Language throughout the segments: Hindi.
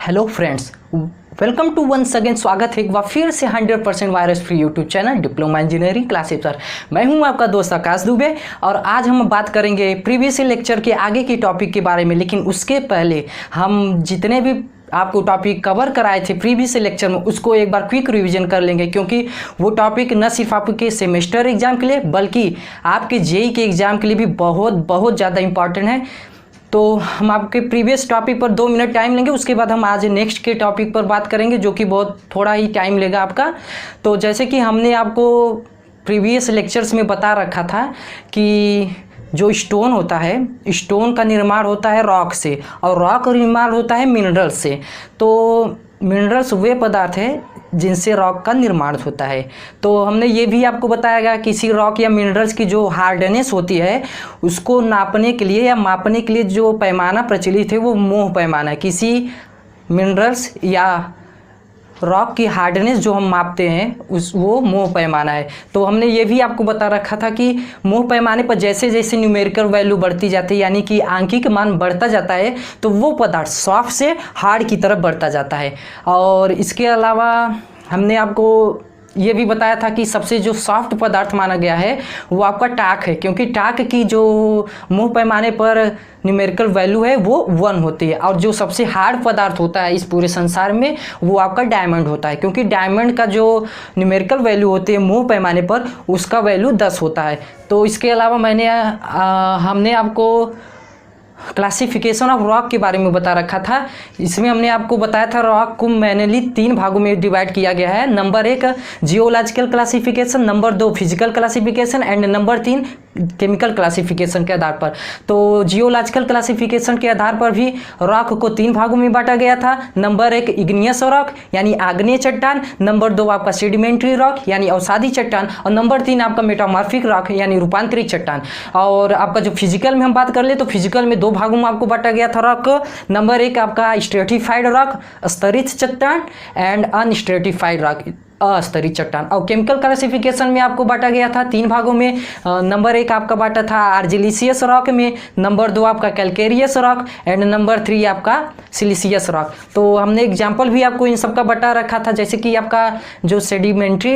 Hello friends, welcome to once again. स्वागत है एक बार फिर से 100% virus free YouTube channel diploma engineering classes पर। मैं हूं आपका दोस्त आकाश दुबे और आज हम बात करेंगे प्रीवियस लेक्चर के आगे की टॉपिक के बारे में। लेकिन उसके पहले हम जितने भी आपको टॉपिक कवर कराए थे प्रीवियस लेक्चर में उसको एक बार क्विक रिवीजन कर लेंगे, क्योंकि वो टॉपिक न सिर्फ आपके सेमेस्टर एग्जाम के लिए बल्कि आपके जेई के एग्ज़ाम के लिए भी बहुत ज़्यादा इंपॉर्टेंट है। तो हम आपके प्रीवियस टॉपिक पर 2 मिनट टाइम लेंगे, उसके बाद हम आज नेक्स्ट के टॉपिक पर बात करेंगे जो कि बहुत थोड़ा ही टाइम लेगा आपका। तो जैसे कि हमने आपको प्रीवियस लेक्चर्स में बता रखा था कि जो स्टोन होता है, स्टोन का निर्माण होता है रॉक से और रॉक का निर्माण होता है मिनरल से। तो मिनरल्स वे पदार्थ है जिनसे रॉक का निर्माण होता है। तो हमने ये भी आपको बताया गया किसी रॉक या मिनरल्स की जो हार्डनेस होती है उसको नापने के लिए या मापने के लिए जो पैमाना प्रचलित है वो मोह पैमाना है। किसी मिनरल्स या रॉक की हार्डनेस जो हम मापते हैं वो मोह पैमाना है। तो हमने ये भी आपको बता रखा था कि मोह पैमाने पर जैसे जैसे न्यूमेरिकल वैल्यू बढ़ती जाती है, यानी कि आंकिक मान बढ़ता जाता है, तो वो पदार्थ सॉफ्ट से हार्ड की तरफ बढ़ता जाता है। और इसके अलावा हमने आपको ये भी बताया था कि सबसे जो सॉफ्ट पदार्थ माना गया है वो आपका टाक है, क्योंकि टाक की जो मोह पैमाने पर न्यूमेरिकल वैल्यू है वो 1 होती है। और जो सबसे हार्ड पदार्थ होता है इस पूरे संसार में वो आपका डायमंड होता है, क्योंकि डायमंड का जो न्यूमेरिकल वैल्यू होती है मोह पैमाने पर उसका वैल्यू 10 होता है। तो इसके अलावा हमने आपको क्लासिफिकेशन ऑफ रॉक के बारे में बता रखा था। इसमें हमने आपको बताया था रॉक को मैनुअली 3 भागों में डिवाइड किया गया है। Number 1 geological classification, number 2 physical classification and number 3 chemical classification के आधार पर। तो जियोलॉजिकल क्लासिफिकेशन के आधार पर भी रॉक को 3 भागों में बांटा गया था। नंबर 1 इग्नियस रॉक यानी आग्नेय चट्टान, नंबर 2 आपका सेडिमेंट्री रॉक यानी अवसादी चट्टान और नंबर 3 आपका मेटामॉर्फिक रॉक यानी रूपांतरित चट्टान। और आपका जो फिजिकल में हम बात कर ले तो फिजिकल में 2 भागों में आपको बांटा गया था रॉक को। नंबर 1 आपका स्ट्रेटिफाइड रॉक स्तरित चट्टान एंड अनस्ट्रेटिफाइड रॉक अस्तरित चट्टान। और केमिकल क्लासिफिकेशन में आपको बांटा गया था 3 भागों में। नंबर 1 आपका बांटा था आर्जिलिशियस रॉक में, नंबर 2 आपका कैलकेरियस रॉक एंड नंबर 3 आपका सिलिशियस रॉक। तो हमने एग्जाम्पल भी आपको इन सब का बता रखा था, जैसे कि आपका जो सेडिमेंट्री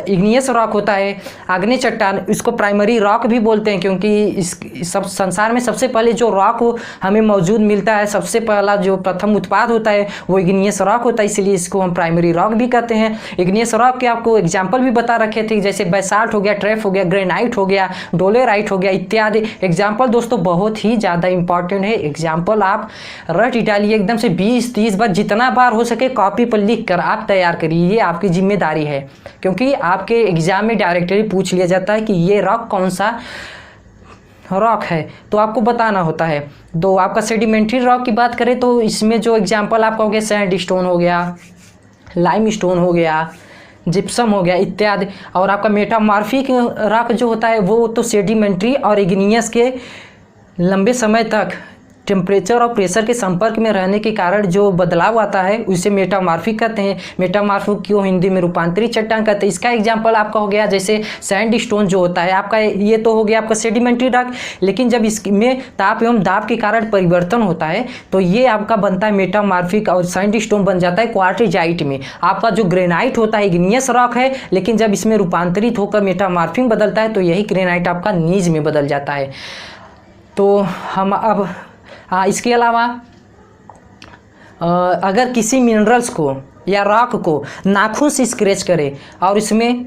इग्नियस रॉक होता है आग्नेय चट्टान, इसको प्राइमरी रॉक भी बोलते हैं, क्योंकि इस सब संसार में सबसे पहले जो रॉक हमें मौजूद मिलता है, सबसे पहला जो प्रथम उत्पाद होता है वो इग्नियस रॉक होता है, इसलिए इसको हम प्राइमरी रॉक भी कहते हैं। इग्नियस रॉक के आपको एग्जाम्पल भी बता रखे थे, जैसे बैसाल्ट हो गया, ट्रेप हो गया, ग्रेनाइट हो गया, डोलेराइट हो गया इत्यादि। एग्जाम्पल दोस्तों बहुत ही ज़्यादा इंपॉर्टेंट है। एग्जाम्पल आप रट डालिए एकदम से 20-30 बार, जितना बार हो सके कॉपी पर लिख कर आप तैयार करिए, ये आपकी जिम्मेदारी है, क्योंकि आपके एग्जाम में डायरेक्टली पूछ लिया जाता है कि ये रॉक कौन सा रॉक है, तो आपको बताना होता है। तो आपका सेडिमेंट्री रॉक की बात करें तो इसमें जो एग्जाम्पल आपका हो गया सैंड स्टोन हो गया, लाइम स्टोन हो गया, जिप्सम हो गया इत्यादि। और आपका मेटामॉर्फिक रॉक जो होता है वो तो सेडिमेंट्री और इग्नियस के लंबे समय तक टेम्परेचर और प्रेशर के संपर्क में रहने के कारण जो बदलाव आता है उसे मेटामॉर्फिक कहते हैं। मेटामॉर्फिक को हिंदी में रूपांतरित चट्टान कहते हैं। इसका एग्जांपल आपका हो गया जैसे सैंड स्टोन जो होता है आपका, ये तो हो गया आपका सेडिमेंट्री रॉक, लेकिन जब इसमें ताप एवं दाब के कारण परिवर्तन होता है तो ये आपका बनता है मेटामॉर्फिक और सैंड स्टोन बन जाता है क्वार्टजाइट में। आपका जो ग्रेनाइट होता है इग्नियस रॉक है, लेकिन जब इसमें रूपांतरित होकर मेटामॉर्फिक बदलता है तो यही ग्रेनाइट आपका नीज में बदल जाता है। तो हम अब इसके अलावा अगर किसी मिनरल्स को या रॉक को नाखून से स्क्रैच करे और इसमें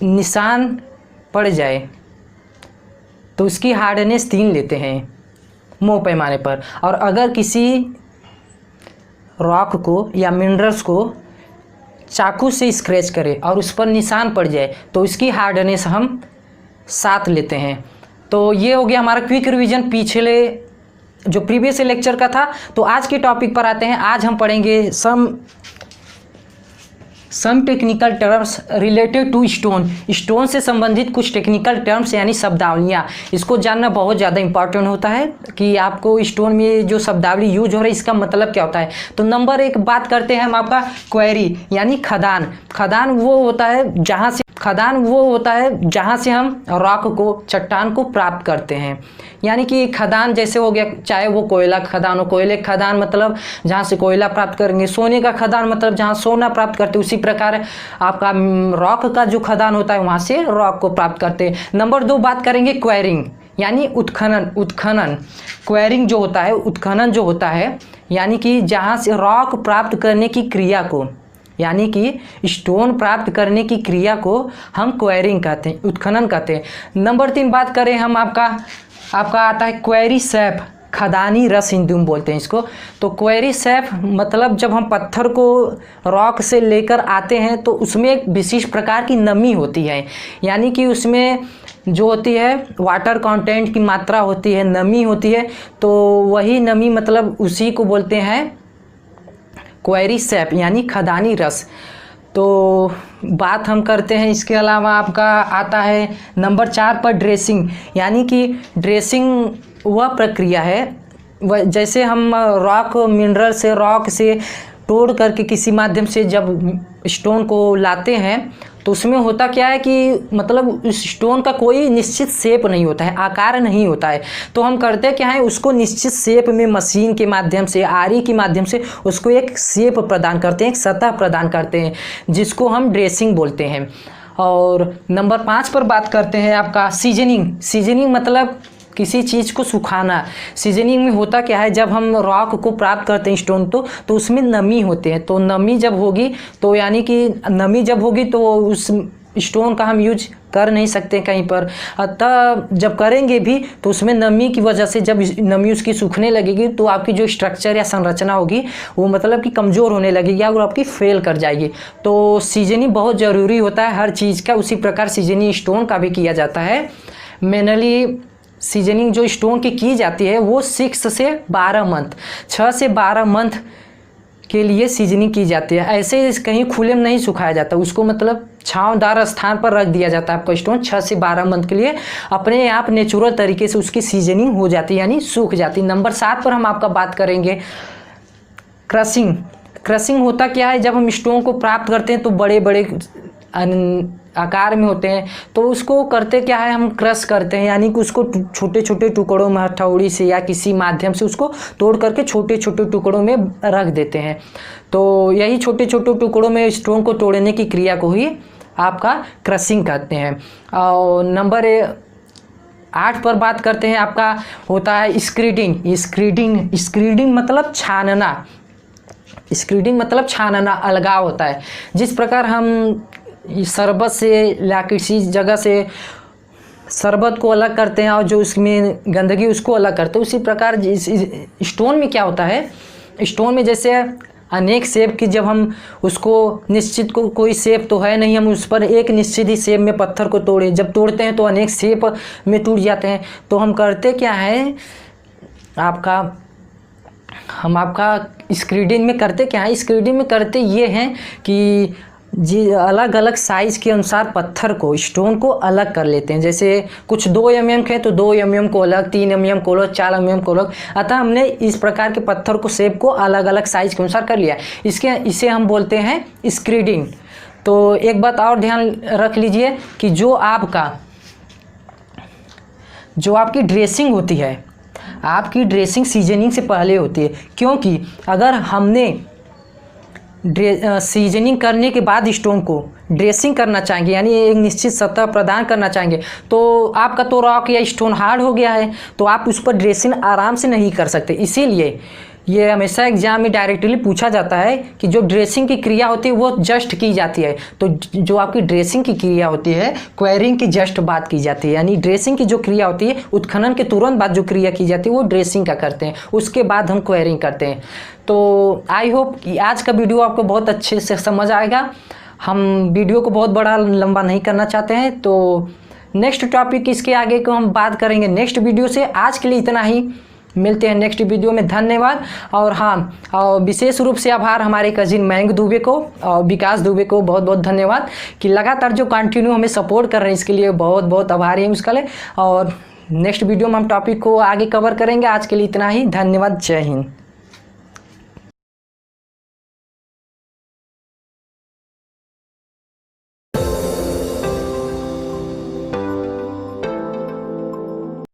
निशान पड़ जाए तो उसकी हार्डनेस 3 लेते हैं मोह पैमाने पर। और अगर किसी रॉक को या मिनरल्स को चाकू से स्क्रैच करे और उस पर निशान पड़ जाए तो उसकी हार्डनेस हम 7 लेते हैं। तो ये हो गया हमारा क्विक रिवीजन पिछले जो प्रीवियस लेक्चर का था। तो आज के टॉपिक पर आते हैं। आज हम पढ़ेंगे some technical terms related to stone से संबंधित कुछ टेक्निकल टर्म्स यानी शब्दावलियाँ। इसको जानना बहुत ज़्यादा इंपॉर्टेंट होता है कि आपको स्टोन में जो शब्दावली यूज हो रही है इसका मतलब क्या होता है। तो नंबर 1 बात करते हैं हम आपका क्वेरी यानी खदान। खदान वो होता है जहाँ से खदान वो होता है जहाँ से हम रॉक को, चट्टान को प्राप्त करते हैं। यानी कि खदान जैसे हो गया, चाहे वो कोयला खदान हो, कोयले खदान मतलब जहाँ से कोयला प्राप्त करेंगे, सोने का खदान मतलब जहाँ सोना प्राप्त करते, उसी प्रकार आपका रॉक का जो खदान होता है वहाँ से रॉक को प्राप्त करते हैं। नंबर 2 बात करेंगे क्वेरिंग, यानी उत्खनन। क्वेरिंग जो होता है, उत्खनन जो होता है, यानी कि जहाँ से रॉक प्राप्त करने की क्रिया को, यानी कि स्टोन प्राप्त करने की क्रिया को हम क्वेरिंग कहते हैं, उत्खनन कहते हैं। नंबर 3 बात करें हम, आपका आता है क्वेरी सैप, खदानी रस हिंदू में बोलते हैं इसको। तो क्वेरी सैप मतलब जब हम पत्थर को रॉक से लेकर आते हैं तो उसमें एक विशिष्ट प्रकार की नमी होती है, यानी कि उसमें जो होती है वाटर कंटेंट की मात्रा होती है, नमी होती है। तो वही नमी मतलब उसी को बोलते हैं क्वेरी सैप, यानी खदानी रस। तो बात हम करते हैं, इसके अलावा आपका आता है नंबर 4 पर ड्रेसिंग, यानी कि ड्रेसिंग वह प्रक्रिया है जैसे हम रॉक मिनरल से, रॉक से तोड़ करके किसी माध्यम से जब स्टोन को लाते हैं तो उसमें होता क्या है कि मतलब उस स्टोन का कोई निश्चित शेप नहीं होता है, आकार नहीं होता है। तो हम करते क्या है, उसको निश्चित शेप में मशीन के माध्यम से, आरी के माध्यम से उसको एक शेप प्रदान करते हैं, एक सतह प्रदान करते हैं, जिसको हम ड्रेसिंग बोलते हैं। और नंबर 5 पर बात करते हैं आपका सीजनिंग मतलब किसी चीज़ को सुखाना। सीजनिंग में होता क्या है, जब हम रॉक को प्राप्त करते हैं स्टोन तो उसमें नमी होते हैं। तो नमी जब होगी तो यानी कि नमी जब होगी तो उस स्टोन का हम यूज कर नहीं सकते कहीं पर, अतः जब करेंगे भी तो उसमें नमी की वजह से जब नमी उसकी सूखने लगेगी तो आपकी जो स्ट्रक्चर या संरचना होगी वो मतलब कि कमज़ोर होने लगेगी या वो आपकी फेल कर जाएगी। तो सीजनिंग बहुत ज़रूरी होता है हर चीज़ का। उसी प्रकार सीजनिंग स्टोन का भी किया जाता है। मेनली सीजनिंग जो स्टोन की जाती है वो 6 से 12 मंथ, 6 से 12 मंथ के लिए सीजनिंग की जाती है। ऐसे कहीं खुले में नहीं सुखाया जाता, उसको मतलब छांवदार स्थान पर रख दिया जाता है। आपका स्टोन 6 से 12 मंथ के लिए अपने आप नेचुरल तरीके से उसकी सीजनिंग हो जाती है, यानी सूख जाती है। नंबर 7 पर हम आपका बात करेंगे क्रशिंग होता क्या है, जब हम स्टोन को प्राप्त करते हैं तो बड़े बड़े आकार में होते हैं, तो उसको करते क्या है, हम क्रश करते हैं, यानी कि उसको छोटे छोटे टुकड़ों में हथौड़ी से या किसी माध्यम से उसको तोड़ करके छोटे छोटे टुकड़ों में रख देते हैं। तो यही छोटे छोटे टुकड़ों में स्टोन को तोड़ने की क्रिया को ही आपका क्रशिंग कहते हैं। और नंबर 8 पर बात करते हैं, आपका होता है स्क्रीडिंग मतलब छानना। स्क्रीडिंग मतलब छानना, अलगाव होता है। जिस प्रकार हम शरबत से या किसी जगह से शरबत को अलग करते हैं और जो उसमें गंदगी उसको अलग करते हैं, उसी प्रकार स्टोन में क्या होता है, स्टोन में जैसे अनेक शेप की, जब हम उसको निश्चित कोई शेप तो है नहीं, हम उस पर एक निश्चित ही शेप में पत्थर को जब तोड़ते हैं तो अनेक शेप में टूट जाते हैं। तो हम करते क्या है, हम आपका स्क्रीडिंग में करते क्या है, स्क्रीडिंग में करते ये हैं कि जी अलग अलग साइज़ के अनुसार पत्थर को, स्टोन को अलग कर लेते हैं। जैसे कुछ 2 mm के हैं तो 2 mm को अलग, 3 mm को अलग, 4 mm को अलग। अतः हमने इस प्रकार के पत्थर को, शेप को अलग अलग साइज़ के अनुसार कर लिया। इसे हम बोलते हैं स्क्रीडिंग। तो एक बात और ध्यान रख लीजिए कि जो आपकी ड्रेसिंग होती है, आपकी ड्रेसिंग सीजनिंग से पहले होती है, क्योंकि अगर हमने सीजनिंग करने के बाद स्टोन को ड्रेसिंग करना चाहेंगे, यानी एक निश्चित सतह प्रदान करना चाहेंगे, तो आपका तो रॉक या स्टोन हार्ड हो गया है, तो आप उस पर ड्रेसिंग आराम से नहीं कर सकते। इसीलिए ये हमेशा एग्जाम में डायरेक्टली पूछा जाता है कि जो ड्रेसिंग की क्रिया होती है वो जस्ट की जाती है। तो जो आपकी ड्रेसिंग की क्रिया होती है, क्वेरिंग की जस्ट बात की जाती है, यानी ड्रेसिंग की जो क्रिया होती है, उत्खनन के तुरंत बाद जो क्रिया की जाती है वो ड्रेसिंग का करते हैं, उसके बाद हम क्वेरिंग करते हैं। तो आई होप कि आज का वीडियो आपको बहुत अच्छे से समझ आएगा। हम वीडियो को बहुत बड़ा लंबा नहीं करना चाहते हैं, तो नेक्स्ट टॉपिक इसके आगे को हम बात करेंगे नेक्स्ट वीडियो से। आज के लिए इतना ही, मिलते हैं नेक्स्ट वीडियो में। धन्यवाद। और हाँ, और विशेष रूप से आभार हमारे कजिन मयंक दुबे को और विकास दुबे को बहुत बहुत धन्यवाद कि लगातार जो कंटिन्यू हमें सपोर्ट कर रहे हैं, इसके लिए बहुत बहुत आभारी हैं उसके लिए। और नेक्स्ट वीडियो में हम टॉपिक को आगे कवर करेंगे। आज के लिए इतना ही, धन्यवाद। जय हिंद।